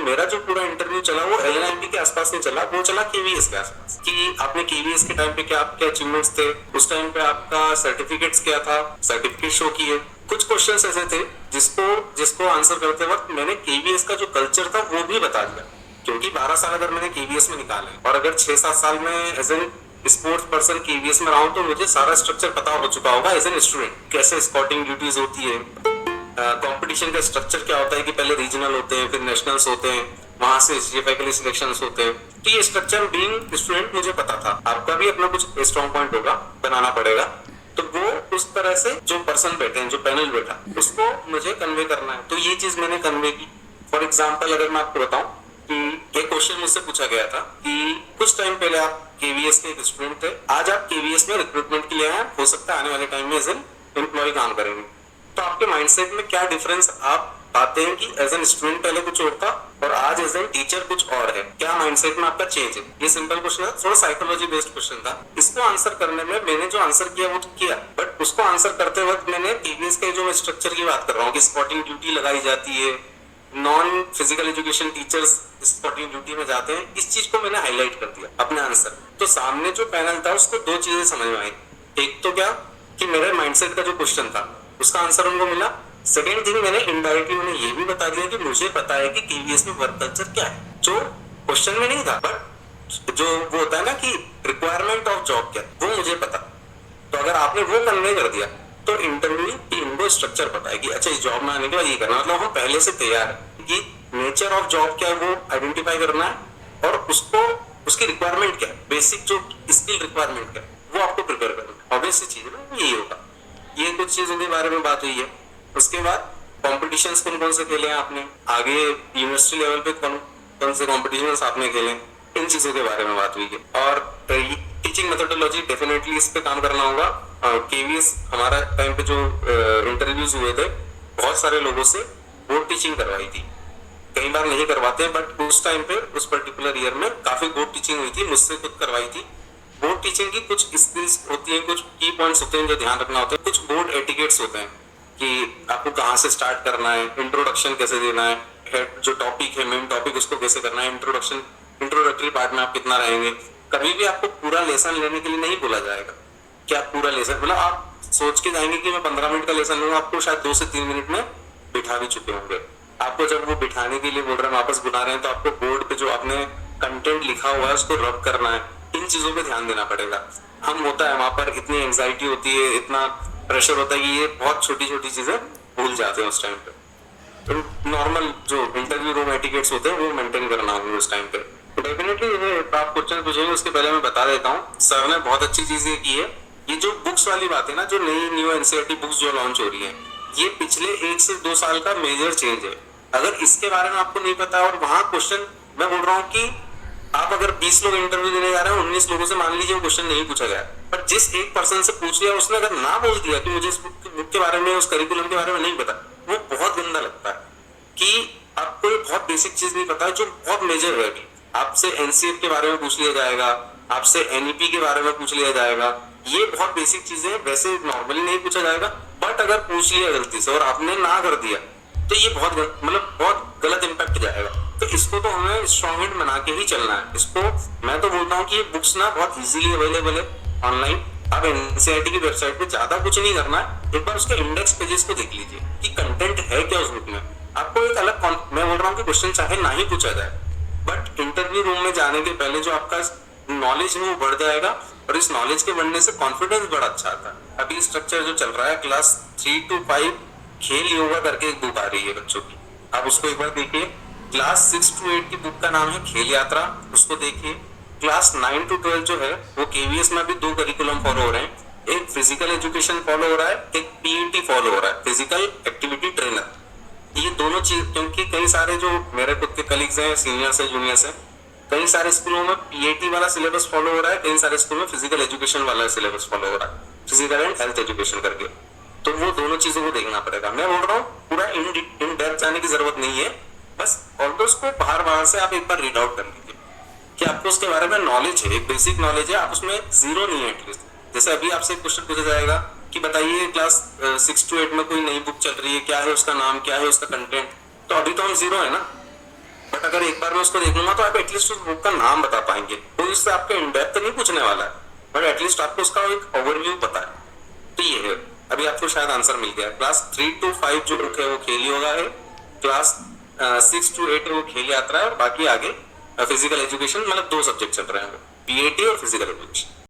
मेरा जो पूरा इंटरव्यू चला वो एलएनआईपी के आसपास नहीं चला, वो चला केवीएस के आसपास कि आपने केवीएस के टाइम पे क्या आपके अचीवमेंट्स थे, उस टाइम पे आपका सर्टिफिकेट्स क्या था, सर्टिफिकेट शो किए। कुछ क्वेश्चंस ऐसे थे जिसको आंसर करते वक्त मैंने केवीएस का जो कल्चर था वो भी बता दिया, क्योंकि 12 साल अगर मैंने केवीएस में निकाले और अगर 6-7 साल में as an sports person KVS में रहा हूं तो मुझे सारा स्ट्रक्चर पता हो चुका होगा एज एन स्टूडेंट, कैसे स्कॉटिंग ड्यूटीज होती है, कंपटीशन का स्ट्रक्चर क्या होता है कि पहले रीजनल होते हैं, फिर नेशनल्स होते हैं, वहां से एसजीएफआई के लिए सिलेक्शंस होते हैं। तो ये स्ट्रक्चर बीइंग स्टूडेंट मुझे पता था। आपका भी अपना कुछ स्ट्रॉन्ग पॉइंट होगा, बनाना पड़ेगा, तो वो उस तरह से जो पर्सन बैठे हैं, जो पैनल बैठा, उसको मुझे कन्वे करना है। तो ये चीज मैंने कन्वे की। फॉर एग्जाम्पल अगर मैं आपको बताऊं कि एक क्वेश्चन मुझसे पूछा गया था कि कुछ टाइम पहले आप केवीएस के एक स्टूडेंट थे, आज आप केवीएस में रिक्रूटमेंट के लिए आए, हो सकता है आने वाले टाइम में एज एन एम्प्लॉय काम करेंगे, तो आपके माइंडसेट में क्या डिफरेंस आप पाते हैं कि एज एन स्टूडेंट पहले कुछ और था और आज एज एन टीचर कुछ और है, क्या माइंडसेट में आपका चेंज है? ये सिंपल क्वेश्चन है, थोड़ा साइकोलॉजी बेस्ड क्वेश्चन था। इसको आंसर करने में मैंने जो आंसर किया वो तो किया, बट उसको आंसर करते वक्त मैंने केवीएस के जो मैं स्ट्रक्चर की बात कर रहा हूँ कि स्पॉटिंग ड्यूटी लगाई जाती है, non physical education teachers spotting duty में जाते हैं, इस चीज को मैंने हाईलाइट कर दिया अपने आंसर। तो सामने जो पैनल था उसको दो चीजें समझ में आई। एक तो क्या कि मेरे माइंडसेट का जो क्वेश्चन था उसका आंसर उनको मिला। सेकेंड थिंग, मैंने इनडायरेक्टली उन्हें ये भी बता दिया कि मुझे पता है कि केवीएस में वर्क कल्चर क्या है, जो क्वेश्चन में नहीं था, बट जो वो होता है ना कि रिक्वायरमेंट ऑफ जॉब क्या, वो मुझे पता। तो अगर आपने वो कन्वे कर दिया तो इंटरव्यू टीम को स्ट्रक्चर पता है कि अच्छा इस जॉब में आने के बाद ये करना, मतलब हम पहले से तैयार है कि नेचर ऑफ जॉब क्या है वो आइडेंटिफाई करना है और उसको उसकी रिक्वायरमेंट क्या है, बेसिक जो स्किल रिक्वायरमेंट क्या है वो आपको प्रिपेयर करना है। ऑब्वियस चीज है ना, यही होगा। ये कुछ चीजों के बारे में बात हुई है। उसके बाद कॉम्पिटिशन्स कौन से खेले हैं आपने, आगे यूनिवर्सिटी लेवल पे कौन से कॉम्पिटिशन्स आपने खेले, इन चीजों के बारे में बात हुई है। और टीचिंग मेथोडोलॉजी डेफिनेटली इस पे काम करना होगा। केवीएस हमारा टाइम पे जो इंटरव्यूज हुए थे, बहुत सारे लोगों से बोर्ड टीचिंग करवाई थी, कई बार नहीं करवाते, बट उस टाइम पे उस पर्टिकुलर ईयर में काफी बोर्ड टीचिंग हुई थी, मुझसे खुद करवाई थी। बोर्ड टीचिंग की कुछ स्किल्स होती हैं, कुछ की पॉइंट्स होते हैं जो ध्यान रखना होता है, कुछ बोर्ड एटिकेट्स होते हैं कि आपको कहाँ से स्टार्ट करना है, इंट्रोडक्शन कैसे देना है, जो टॉपिक है मेन टॉपिक उसको कैसे करना है, इंट्रोडक्टरी पार्ट में आप कितना रहेंगे। कभी भी आपको पूरा लेसन लेने के लिए नहीं बोला जाएगा कि आप पूरा लेसन, मतलब आप सोच के जाएंगे कि मैं 15 मिनट का लेसन लूंगा, आपको शायद 2 से 3 मिनट में बिठा भी चुके होंगे। आपको जब वो बिठाने के लिए बोल रहे हैं, वापस बुला रहे हैं, तो आपको बोर्ड पे जो आपने कंटेंट लिखा हुआ है उसको रब करना है, इन चीजों पे ध्यान देना पड़ेगा। हम होता है वहां पर इतनी एंजाइटी होती है, इतना प्रेशर होता है कि ये बहुत छोटी छोटी चीजें भूल जाते हैं उस टाइम पे। तो नॉर्मल जो इंटरव्यू रूम एटिकेट्स होते हैं वो मेंटेन करना होगा उस टाइम पे। तो डेफिनेटली आप क्वेश्चन पूछेंगे उसके पहले मैं बता देता हूँ, सर ने बहुत अच्छी चीज ये की है, ये जो बुक्स वाली बात है ना, जो नई न्यू एनसीईआरटी बुक्स जो लॉन्च हो रही है, ये पिछले 1 से 2 साल का मेजर चेंज है। अगर इसके बारे में आपको नहीं पता और वहां क्वेश्चन, मैं बोल रहा हूँ कि आप अगर 20 लोग इंटरव्यू देने जा रहे हैं, 19 लोगों से मान लीजिए वो क्वेश्चन नहीं पूछा गया, पर जिस एक पर्सन से पूछ लिया उसने अगर ना बोल दिया कि मुझे इस बुक के बारे में, उस करिकुलम के बारे में नहीं पता, वो बहुत गंदा लगता है कि आपको ये बहुत बेसिक चीज नहीं पता है जो बहुत मेजर है। आपसे एनसीएफ के बारे में पूछ लिया जाएगा, आपसे एनईपी के बारे में पूछ लिया जाएगा, ये बहुत बेसिक चीजें वैसे नॉर्मली नहीं पूछा जाएगा, बट अगर पूछ लिया गलती से और आपने ना कर दिया तो ये बहुत गलत इम्पैक्ट जाएगा। तो इसको तो हमें स्ट्रॉन्ग हिंट बना के ही चलना है। इसको मैं तो बोलता हूँ कि ये बुक्स ना बहुत इजीली अवेलेबल है ऑनलाइन। आप एनसीईआरटी की वेबसाइट पे ज्यादा कुछ नहीं करना है, एक बार उसके इंडेक्स पेजेस को देख लीजिए कि कंटेंट है क्या उस बुक में। आपको एक अलग, मैं बोल रहा हूँ कि क्वेश्चन चाहे ना ही पूछा जाए, बट इंटरव्यू रूम में जाने के पहले जो आपका नॉलेज है वो बढ़ जाएगा और इस नॉलेज के बढ़ने से कॉन्फिडेंस बड़ा अच्छा आता है। अभी स्ट्रक्चर जो चल रहा है, क्लास 3 to 5 खेल योगा करके एक बुक आ रही है बच्चों की, आप उसको एक बार देखिए। क्लास 6 to 8 की बुक का नाम है खेल यात्रा, उसको देखिए। क्लास 9 to 12 जो है वो केवीएस में भी 2 करिकुलम फॉलो हो रहे हैं, एक फिजिकल एजुकेशन फॉलो हो रहा है, एक पीईटी फॉलो हो रहा है, फिजिकल एक्टिविटी ट्रेनर। ये दोनों चीज, क्योंकि कई सारे जो मेरे खुद के कलीग्स हैं, सीनियर्स हैं, जूनियर्स हैं, कई सारे स्कूलों में पीएटी वाला सिलेबस फॉलो हो रहा है, कई सारे स्कूल में फिजिकल एजुकेशन वाला सिलेबस फॉलो हो रहा है, फिजिकल एंड हेल्थ एजुकेशन करके। तो वो दोनों चीजों को देखना पड़ेगा। मैं बोल रहा हूँ पूरा इन डेप्थ जाने की जरूरत नहीं है, बस ऑल्दो उसको बाहर से आप एक बार रीड आउट कर लीजिए कि आपको उसके बारे में नॉलेज है, एक बेसिक नॉलेज है, आप उसमें जीरो नहीं है एटलीस्ट। जैसे अभी आपसे एक क्वेश्चन पूछा जाएगा कि बताइए क्लास 6 to 8 में कोई नई बुक चल रही है, क्या है उसका नाम, क्या है उसका कंटेंट, तो अभी तो हम जीरो है ना। बट अगर एक बार मैं उसको देखूंगा तो आप एटलीस्ट उस बुक का नाम बता पाएंगे। तो इससे आपको इन डेप्थ नहीं पूछने वाला है, बट एटलीस्ट आपको उसका एक ओवरव्यू पता है। तो ये है, अभी आपको शायद आंसर मिल गया। क्लास 3 to 5 जो बुक है वो खेल योगा है, क्लास 6 to 8 वो खेल यात्रा है, और बाकी आगे फिजिकल एजुकेशन, मतलब 2 सब्जेक्ट चल रहे हैं, पीएटी और फिजिकल एजुकेशन।